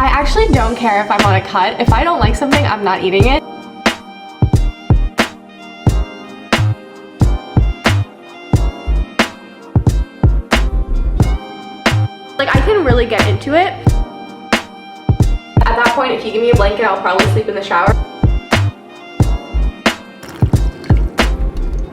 I actually don't care if I'm on a cut. If I don't like something, I'm not eating it. Like, I can really get into it. At that point, if you give me a blanket, I'll probably sleep in the shower.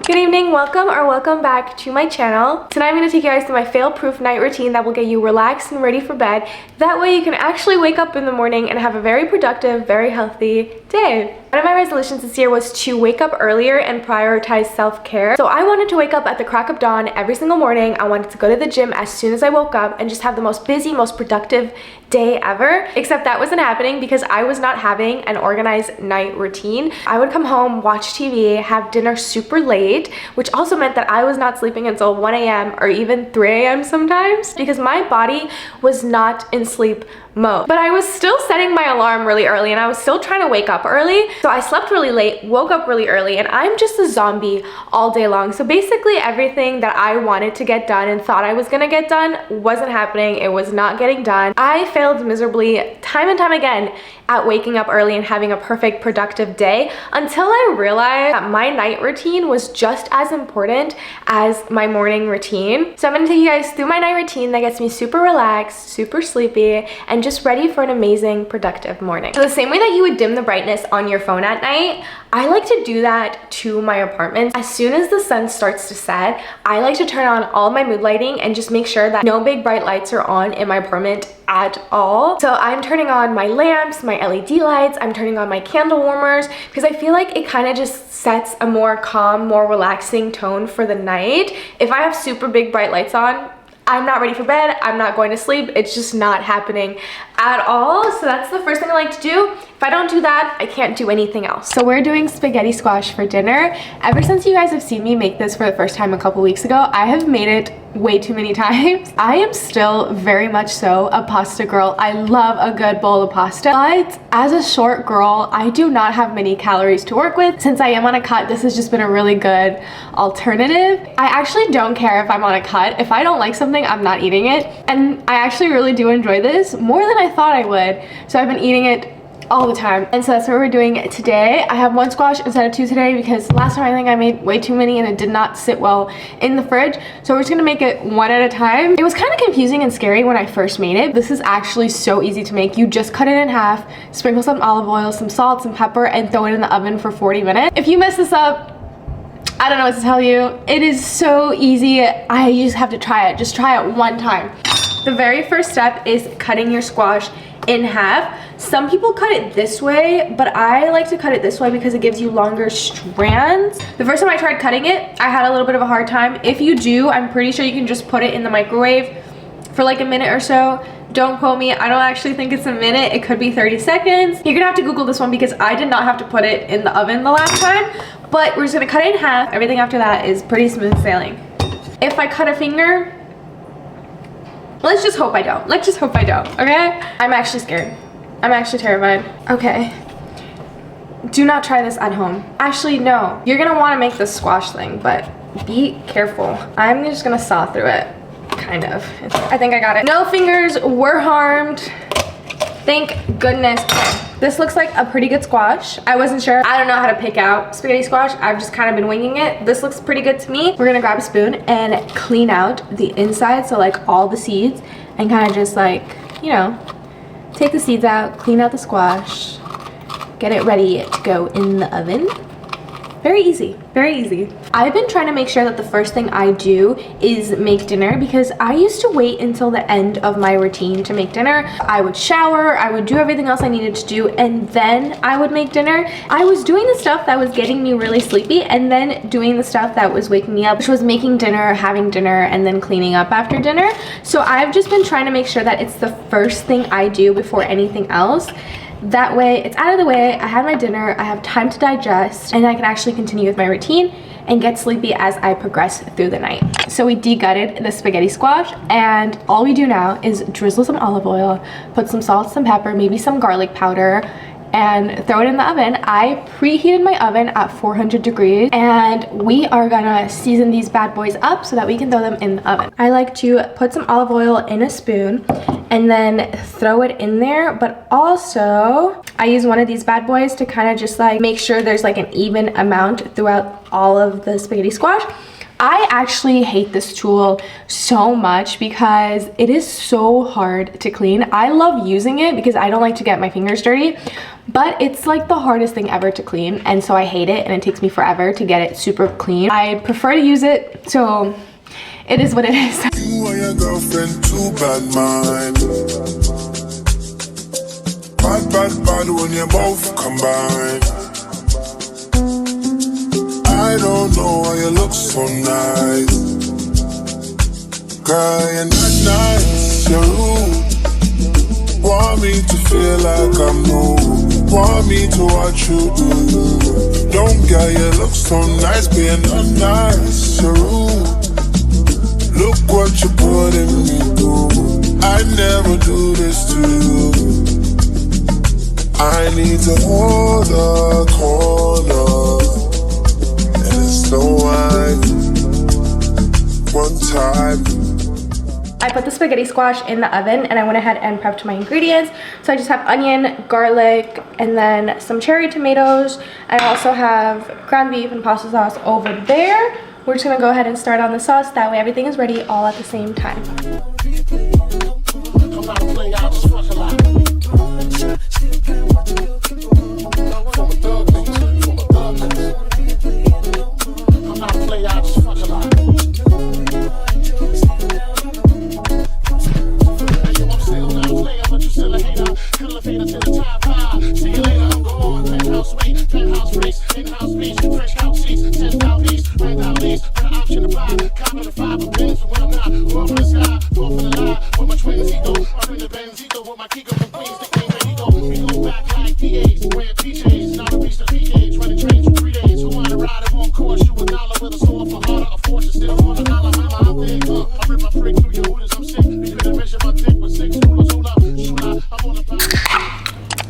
Good evening, welcome back to my channel. Tonight I'm going to take you guys through my fail-proof night routine that will get you relaxed and ready for bed. That way you can actually wake up in the morning and have a very productive, very healthy day. One of my resolutions this year was to wake up earlier and prioritize self-care. So I wanted to wake up at the crack of dawn every single morning. I wanted to go to the gym as soon as I woke up and just have the most busy, most productive day ever. Except that wasn't happening because I was not having an organized night routine. I would come home, watch TV, have dinner super late, which also meant that I was not sleeping until 1 a.m. or even 3 a.m. sometimes because my body was not in sleep mode. But I was still setting my alarm really early and I was still trying to wake up early. So I slept really late, woke up really early, and I'm just a zombie all day long. So basically everything that I wanted to get done and thought I was gonna get done wasn't happening. It was not getting done. I failed miserably time and time again at waking up early and having a perfect productive day until I realized that my night routine was just as important as my morning routine. So I'm gonna take you guys through my night routine that gets me super relaxed, super sleepy, and just ready for an amazing, productive morning. So the same way that you would dim the brightness on your phone at night, I like to do that to my apartment. As soon as the sun starts to set, I like to turn on all my mood lighting and just make sure that no big bright lights are on in my apartment at all. So I'm turning on my lamps, my LED lights, I'm turning on my candle warmers because I feel like it kind of just sets a more calm, more relaxing tone for the night. If I have super big bright lights on, I'm not ready for bed, I'm not going to sleep, it's just not happening at all. So that's the first thing I like to do. If I don't do that, I can't do anything else. So we're doing spaghetti squash for dinner. Ever since you guys have seen me make this for the first time a couple weeks ago, I have made it way too many times. I am still very much so a pasta girl. I love a good bowl of pasta, but as a short girl, I do not have many calories to work with. Since I am on a cut, this has just been a really good alternative. I actually don't care if I'm on a cut. If I don't like something, I'm not eating it. And I actually really do enjoy this more than I thought I would. So I've been eating it all the time, and so that's what we're doing today. I have one squash instead of two today because last time I think I made way too many and it did not sit well in the fridge. So we're just gonna make it one at a time. It was kind of confusing and scary when I first made it. This is actually so easy to make. You just cut it in half, sprinkle some olive oil, some salt, some pepper, and throw it in the oven for 40 minutes. If you mess this up, I don't know what to tell you. It is so easy. You just have to try it. Just try it one time. The very first step is cutting your squash in half. Some people cut it this way, but I like to cut it this way because it gives you longer strands. The first time I tried cutting it, I had a little bit of a hard time. If you do, I'm pretty sure you can just put it in the microwave for like a minute or so. Don't quote me, I don't actually think it's a minute. It could be 30 seconds. You're gonna have to Google this one because I did not have to put it in the oven the last time, but we're just gonna cut it in half. Everything after that is pretty smooth sailing. If I cut a finger, let's just hope I don't. Let's just hope I don't, okay? I'm actually scared. I'm actually terrified. Okay. Do not try this at home. Actually, no. You're gonna wanna make this squash thing, but be careful. I'm just gonna saw through it, kind of. I think I got it. No fingers were harmed. Thank goodness. Okay. This looks like a pretty good squash. I wasn't sure. I don't know how to pick out spaghetti squash. I've just kind of been winging it. This looks pretty good to me. We're gonna grab a spoon and clean out the inside, so like all the seeds, and kind of just like, you know, take the seeds out, clean out the squash, get it ready to go in the oven. Very easy, very easy. I've been trying to make sure that the first thing I do is make dinner because I used to wait until the end of my routine to make dinner. I would shower, I would do everything else I needed to do, and then I would make dinner. I was doing the stuff that was getting me really sleepy and then doing the stuff that was waking me up, which was making dinner, having dinner, and then cleaning up after dinner. So I've just been trying to make sure that it's the first thing I do before anything else. That way it's out of the way, I have my dinner, I have time to digest, and I can actually continue with my routine and get sleepy as I progress through the night. So we de-gutted the spaghetti squash, and all we do now is drizzle some olive oil, put some salt, some pepper, maybe some garlic powder, and throw it in the oven. I preheated my oven at 400 degrees, and we are gonna season these bad boys up so that we can throw them in the oven. I like to put some olive oil in a spoon and then throw it in there, but also I use one of these bad boys to kind of just like make sure there's like an even amount throughout all of the spaghetti squash. I actually hate this tool so much because it is so hard to clean. I love using it because I don't like to get my fingers dirty, but it's like the hardest thing ever to clean, and so I hate it, and it takes me forever to get it super clean. I prefer to use it, so it is what it is. You and your girlfriend, too bad mind. Bad when you both combine. I don't know why you look so nice. Girl, you're not nice, you're rude. Want me to feel like I'm new. Want me to watch you do. Don't get you look so nice, being unnice, you're rude. Look what you're putting me through. I never do this to you. I need to hold a corner. So one time I put the spaghetti squash in the oven, and I went ahead and prepped my ingredients. So I just have onion, garlic, and then some cherry tomatoes. I also have ground beef and pasta sauce over there. We're just gonna go ahead and start on the sauce. That way everything is ready all at the same time.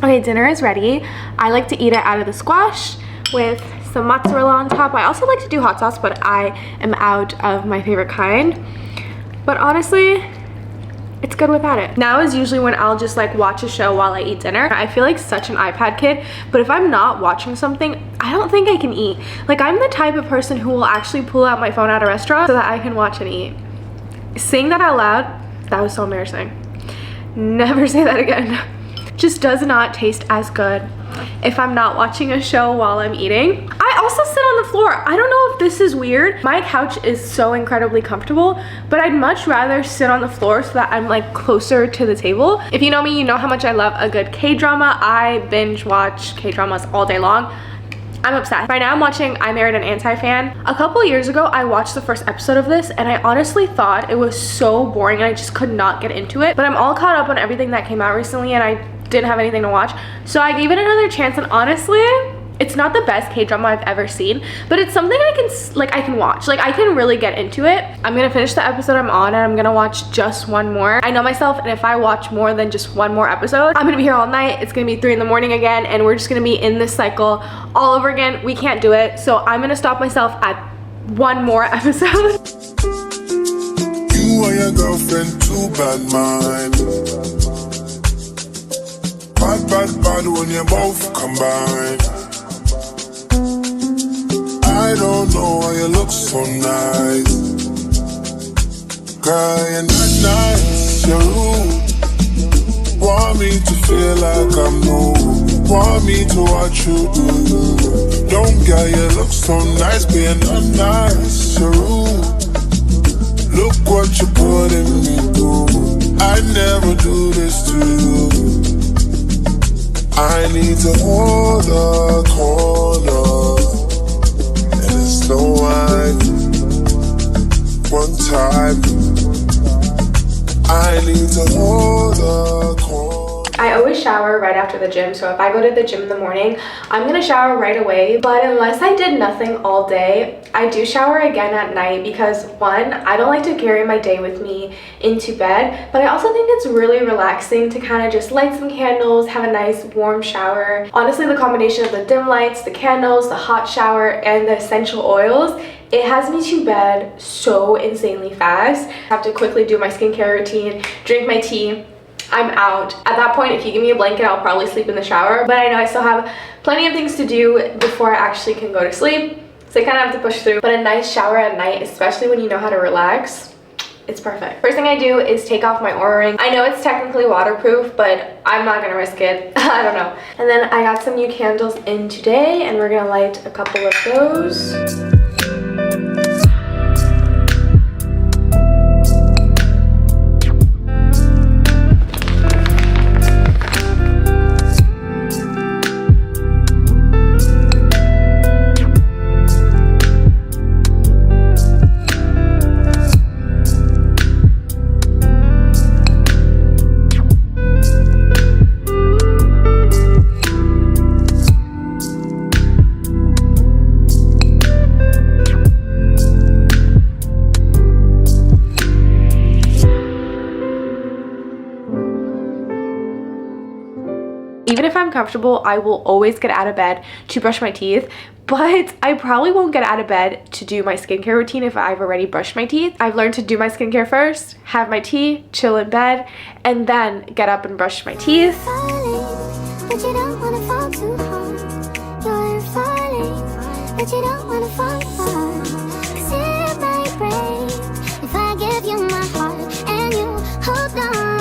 Okay, dinner is ready. I like to eat it out of the squash with some mozzarella on top. I also like to do hot sauce, but I am out of my favorite kind. But honestly, it's good without it. Now is usually when I'll just like watch a show while I eat dinner. I feel like such an iPad kid, but if I'm not watching something, I don't think I can eat. Like, I'm the type of person who will actually pull out my phone at a restaurant so that I can watch and eat. Saying that out loud, that was so embarrassing. Never say that again. Just does not taste as good if I'm not watching a show while I'm eating. I also sit on the floor. I don't know if this is weird. My couch is so incredibly comfortable, but I'd much rather sit on the floor so that I'm like closer to the table. If you know me, you know how much I love a good K-drama. I binge watch K-dramas all day long. I'm obsessed. Right now I'm watching I Married an Anti-Fan. A couple years ago, I watched the first episode of this, and I honestly thought it was so boring and I just could not get into it. But I'm all caught up on everything that came out recently, and I didn't have anything to watch, so I gave it another chance, and honestly, it's not the best K-drama I've ever seen, but it's something I can watch. Like, I can really get into it. I'm gonna finish the episode I'm on, and I'm gonna watch just one more. I know myself, and if I watch more than just one more episode, I'm gonna be here all night. It's gonna be 3 in the morning again, and we're just gonna be in this cycle all over again. We can't do it, so I'm gonna stop myself at one more episode. You and your girlfriend, too bad mind. Bad when you both combine. I don't know why you look so nice. Girl, you're not nice, you're rude. Want me to feel like I'm new. Want me to watch you do. Don't get you look so nice, being unnice, you're rude. Look what you're putting me through. I never do this to you. I need to hold a corner, and it's no one time. I need to hold a corner. I always shower right after the gym. So if I go to the gym in the morning, I'm gonna shower right away. But unless I did nothing all day, I do shower again at night because one, I don't like to carry my day with me into bed, but I also think it's really relaxing to kind of just light some candles, have a nice warm shower. Honestly, the combination of the dim lights, the candles, the hot shower, and the essential oils, it has me to bed so insanely fast. I have to quickly do my skincare routine, drink my tea, I'm out. At that point, if you give me a blanket, I'll probably sleep in the shower, but I know I still have plenty of things to do before I actually can go to sleep, so I kind of have to push through. But a nice shower at night, especially when you know how to relax, it's perfect. First thing I do is take off my Oura ring. I know it's technically waterproof, but I'm not gonna risk it. I don't know. And then I got some new candles in today, and we're gonna light a couple of those. Even if I'm comfortable, I will always get out of bed to brush my teeth, but I probably won't get out of bed to do my skincare routine if I've already brushed my teeth. I've learned to do my skincare first, have my tea, chill in bed, and then get up and brush my teeth. But you don't wanna fall too hard. You're falling, but you don't wanna fall hard. 'Cause it might break if I give you my heart and you hold on.